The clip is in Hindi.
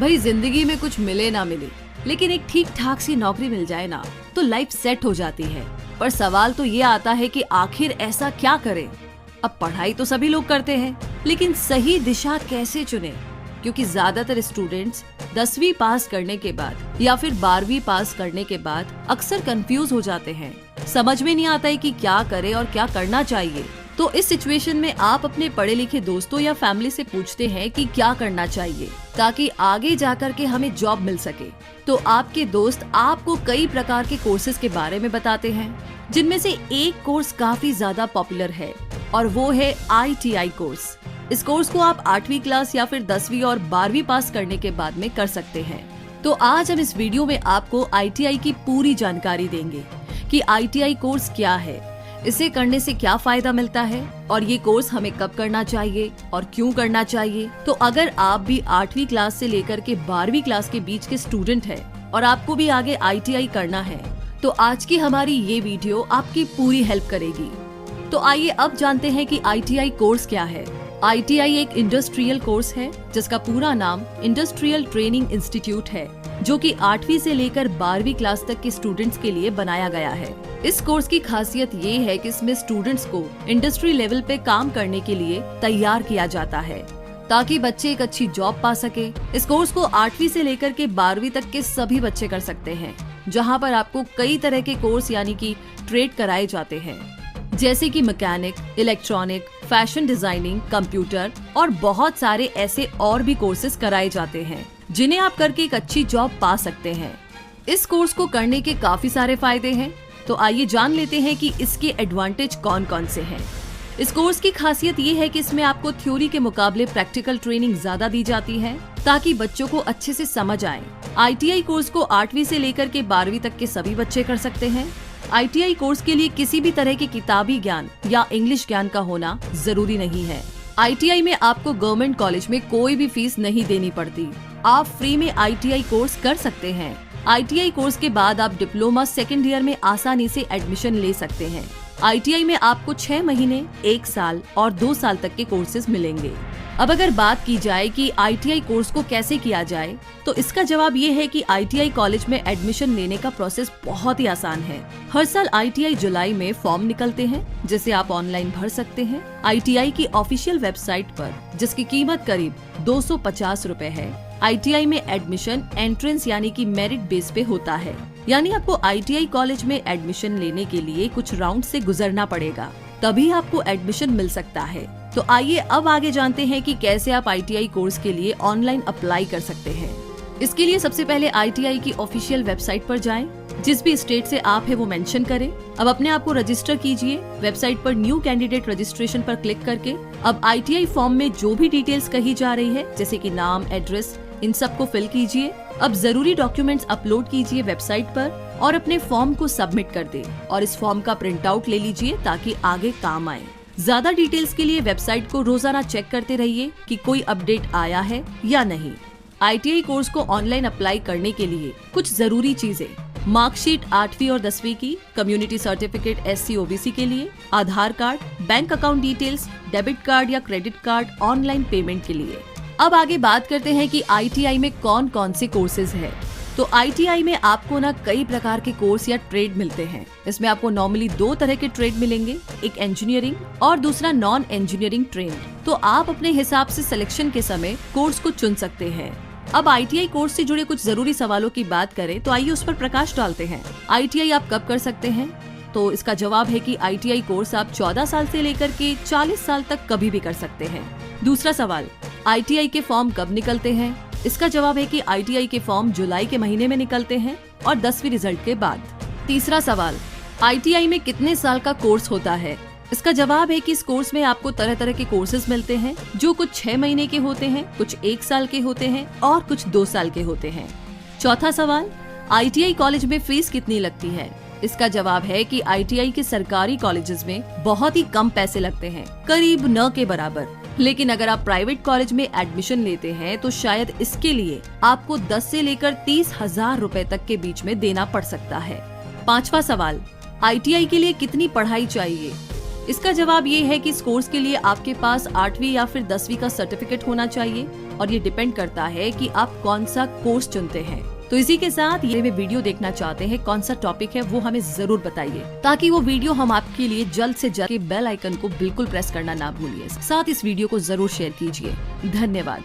भाई जिंदगी में कुछ मिले ना मिले, लेकिन एक ठीक ठाक सी नौकरी मिल जाए ना तो लाइफ सेट हो जाती है। पर सवाल तो ये आता है कि आखिर ऐसा क्या करें। अब पढ़ाई तो सभी लोग करते हैं, लेकिन सही दिशा कैसे चुने? क्योंकि ज्यादातर स्टूडेंट्स 10वीं पास करने के बाद या फिर 12वीं पास करने के बाद अक्सर कंफ्यूज हो जाते हैं। समझ में नहीं आता है कि क्या करें और क्या करना चाहिए। तो इस सिचुएशन में आप अपने पढ़े लिखे दोस्तों या फैमिली से पूछते हैं कि क्या करना चाहिए ताकि आगे जाकर के हमें जॉब मिल सके। तो आपके दोस्त आपको कई प्रकार के कोर्सेज के बारे में बताते हैं, जिनमें से एक कोर्स काफी ज्यादा पॉपुलर है और वो है ITI कोर्स। इस कोर्स को आप 8वीं क्लास या फिर 10वीं और 12वीं पास करने के बाद में कर सकते हैं। तो आज हम इस वीडियो में आपको ITI की पूरी जानकारी देंगे कि ITI कोर्स क्या है, इसे करने से क्या फायदा मिलता है और ये कोर्स हमें कब करना चाहिए और क्यों करना चाहिए। तो अगर आप भी 8वीं क्लास से लेकर के 12वीं क्लास के बीच के स्टूडेंट हैं और आपको भी आगे ITI करना है, तो आज की हमारी ये वीडियो आपकी पूरी हेल्प करेगी। तो आइए अब जानते हैं कि ITI कोर्स क्या है। ITI एक इंडस्ट्रियल कोर्स है जिसका पूरा नाम इंडस्ट्रियल ट्रेनिंग इंस्टीट्यूट है, जो कि 8वीं से लेकर 12वीं क्लास तक के स्टूडेंट्स के लिए बनाया गया है। इस कोर्स की खासियत ये है कि इसमें स्टूडेंट्स को इंडस्ट्री लेवल पे काम करने के लिए तैयार किया जाता है ताकि बच्चे एक अच्छी जॉब पा सके। इस कोर्स को 8वीं से लेकर के 12वीं तक के सभी बच्चे कर सकते हैं, जहाँ पर आपको कई तरह के कोर्स यानी कि ट्रेड कराए जाते हैं, जैसे कि mechanic, electronic, fashion designing, computer और बहुत सारे ऐसे और भी कोर्सेज कराए जाते हैं जिन्हें आप करके एक अच्छी जॉब पा सकते हैं। इस कोर्स को करने के काफी सारे फायदे हैं, तो आइए जान लेते हैं कि इसके एडवांटेज कौन कौन से हैं। इस कोर्स की खासियत ये है कि इसमें आपको थ्योरी के मुकाबले प्रैक्टिकल ट्रेनिंग ज्यादा दी जाती है ताकि बच्चों को अच्छे से समझ आए। ITI कोर्स को 8वीं से लेकर के 12वीं तक के सभी बच्चे कर सकते हैं। ITI कोर्स के लिए किसी भी तरह के किताबी ज्ञान या इंग्लिश ज्ञान का होना जरूरी नहीं है। ITI में आपको गवर्नमेंट कॉलेज में कोई भी फीस नहीं देनी पड़ती। आप फ्री में ITI कोर्स कर सकते हैं। ITI कोर्स के बाद आप डिप्लोमा सेकेंड ईयर में आसानी से एडमिशन ले सकते हैं। ITI में आपको 6 महीने, 1 साल और 2 साल तक के कोर्सेज मिलेंगे। अब अगर बात की जाए कि ITI कोर्स को कैसे किया जाए, तो इसका जवाब ये है कि ITI कॉलेज में एडमिशन लेने का प्रोसेस बहुत ही आसान है। हर साल ITI जुलाई में फॉर्म निकलते हैं जिसे आप ऑनलाइन भर सकते हैं। ITI की ऑफिशियल वेबसाइट पर, जिसकी कीमत करीब 250 रुपए है। ITI में एडमिशन एंट्रेंस यानी कि मेरिट बेस पे होता है, यानी आपको ITI कॉलेज में एडमिशन लेने के लिए कुछ राउंड से गुजरना पड़ेगा, तभी आपको एडमिशन मिल सकता है। तो आइए अब आगे जानते हैं कि कैसे आप ITI कोर्स के लिए ऑनलाइन अप्लाई कर सकते हैं। इसके लिए सबसे पहले ITI की ऑफिशियल वेबसाइट पर जाएं, जिस भी स्टेट से आप है वो मेंशन करें। अब अपने आप को रजिस्टर कीजिए। वेबसाइट पर न्यू कैंडिडेट रजिस्ट्रेशन पर क्लिक करके अब ITI फॉर्म में जो भी डिटेल्स कही जा रही है, जैसे कि नाम, एड्रेस, इन सब को फिल कीजिए। अब जरूरी डॉक्यूमेंट्स अपलोड कीजिए वेबसाइट पर और अपने फॉर्म को सबमिट कर दे और इस फॉर्म का प्रिंट आउट ले लीजिए ताकि आगे काम आए। ज्यादा डिटेल्स के लिए वेबसाइट को रोजाना चेक करते रहिए कि कोई अपडेट आया है या नहीं। ITI कोर्स को ऑनलाइन अप्लाई करने के लिए कुछ जरूरी चीजें: मार्कशीट 8वीं और 10वीं की, कम्युनिटी सर्टिफिकेट SC OBC के लिए, Aadhaar card, bank account details, debit card या क्रेडिट कार्ड, ऑनलाइन पेमेंट के लिए। अब आगे बात करते हैं कि ITI में कौन कौन से कोर्सेज है। तो ITI में आपको ना कई प्रकार के कोर्स या ट्रेड मिलते हैं। इसमें आपको नॉर्मली 2 तरह के ट्रेड मिलेंगे, एक इंजीनियरिंग और दूसरा नॉन इंजीनियरिंग ट्रेड। तो आप अपने हिसाब से सिलेक्शन के समय कोर्स को चुन सकते हैं। अब ITI कोर्स से जुड़े कुछ जरूरी सवालों की बात करें तो आइए उस पर प्रकाश डालते हैं। ITI आप कब कर सकते हैं? तो इसका जवाब है कि ITI कोर्स आप 14 साल से लेकर के 40 साल तक कभी भी कर सकते हैं। दूसरा सवाल, ITI के फॉर्म कब निकलते हैं? इसका जवाब है कि ITI के फॉर्म जुलाई के महीने में निकलते हैं और 10वीं रिजल्ट के बाद। तीसरा सवाल, ITI में कितने साल का कोर्स होता है? इसका जवाब है कि इस कोर्स में आपको तरह तरह के कोर्सेज मिलते हैं, जो कुछ 6 महीने के होते हैं, कुछ 1 साल के होते हैं और कुछ 2 साल के होते हैं। चौथा सवाल, ITI कॉलेज में फीस कितनी लगती है? इसका जवाब है कि ITI के सरकारी कॉलेजेस में बहुत ही कम पैसे लगते हैं, करीब न के बराबर। लेकिन अगर आप प्राइवेट कॉलेज में एडमिशन लेते हैं तो शायद इसके लिए आपको 10 से लेकर 30,000 रुपए तक के बीच में देना पड़ सकता है। पांचवा सवाल, ITI के लिए कितनी पढ़ाई चाहिए? इसका जवाब ये है कि इस कोर्स के लिए आपके पास 8वीं या फिर 10वीं का सर्टिफिकेट होना चाहिए और ये डिपेंड करता है कि आप कौन सा कोर्स चुनते हैं। तो इसी के साथ ये वीडियो देखना चाहते हैं, कौन सा टॉपिक है वो हमें जरूर बताइए, ताकि वो वीडियो हम आपके लिए जल्द से जल्द बेल आइकन को बिल्कुल प्रेस करना ना भूलिए। साथ इस वीडियो को जरूर शेयर कीजिए। धन्यवाद।